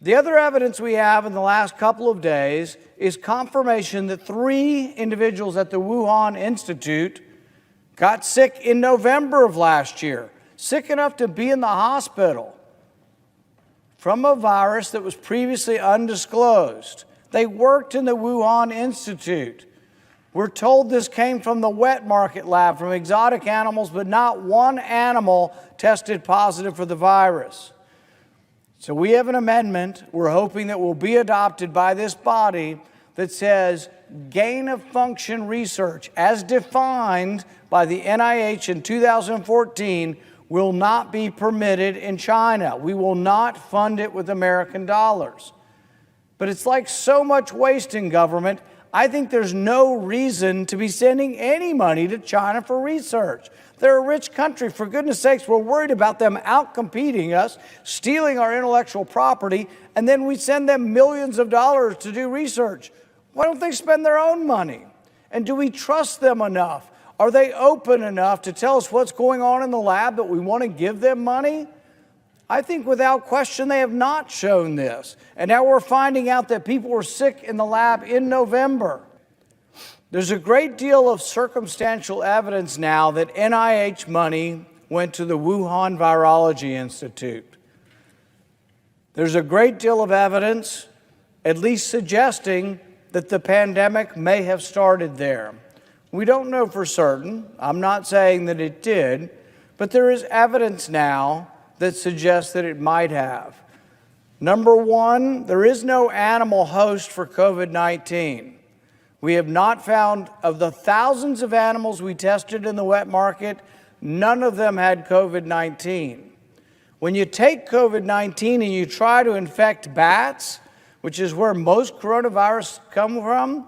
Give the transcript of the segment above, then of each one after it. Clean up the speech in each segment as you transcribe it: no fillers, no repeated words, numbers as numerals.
The other evidence we have in the last couple of days is confirmation that 3 individuals at the Wuhan Institute got sick in November of last year, sick enough to be in the hospital from a virus that was previously undisclosed. They worked in the Wuhan Institute. We're told this came from the wet market lab, from exotic animals, but not one animal tested positive for the virus. So we have an amendment we're hoping that will be adopted by this body that says gain-of-function research, as defined by the NIH in 2014, will not be permitted in China. We will not fund it with American dollars. But it's like so much waste in government, I think there's no reason to be sending any money to China for research. They're a rich country. For goodness sakes, we're worried about them outcompeting us, stealing our intellectual property, and then we send them millions of dollars to do research. Why don't they spend their own money? And do we trust them enough? Are they open enough to tell us what's going on in the lab that we want to give them money? I think without question they have not shown this. And now we're finding out that people were sick in the lab in November. There's a great deal of circumstantial evidence now that NIH money went to the Wuhan Virology Institute. There's a great deal of evidence, at least suggesting that the pandemic may have started there. We don't know for certain. I'm not saying that it did, but there is evidence now that suggests that it might have. Number one, there is no animal host for COVID-19. We have not found, of the thousands of animals we tested in the wet market, none of them had COVID-19. When you take COVID-19 and you try to infect bats, which is where most coronavirus come from,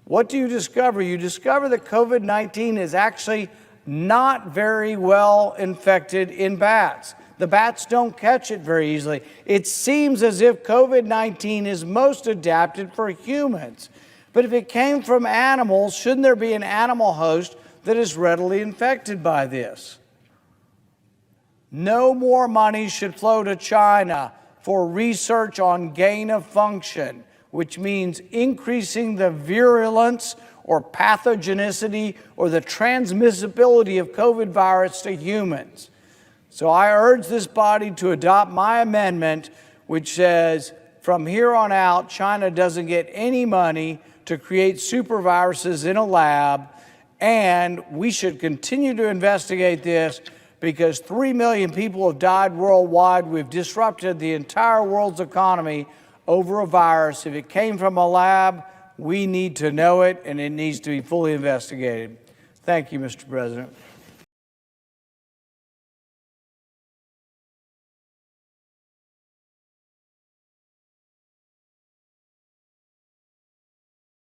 what do you discover? You discover that COVID-19 is actually not very well infected in bats. The bats don't catch it very easily. It seems as if COVID-19 is most adapted for humans. But if it came from animals, shouldn't there be an animal host that is readily infected by this? No more money should flow to China for research on gain of function, which means increasing the virulence or pathogenicity or the transmissibility of COVID virus to humans. So I urge this body to adopt my amendment, which says from here on out, China doesn't get any money to create superviruses in a lab, and we should continue to investigate this because 3 million people have died worldwide. We've disrupted the entire world's economy over a virus. If it came from a lab, we need to know it, and it needs to be fully investigated. Thank you, Mr. President.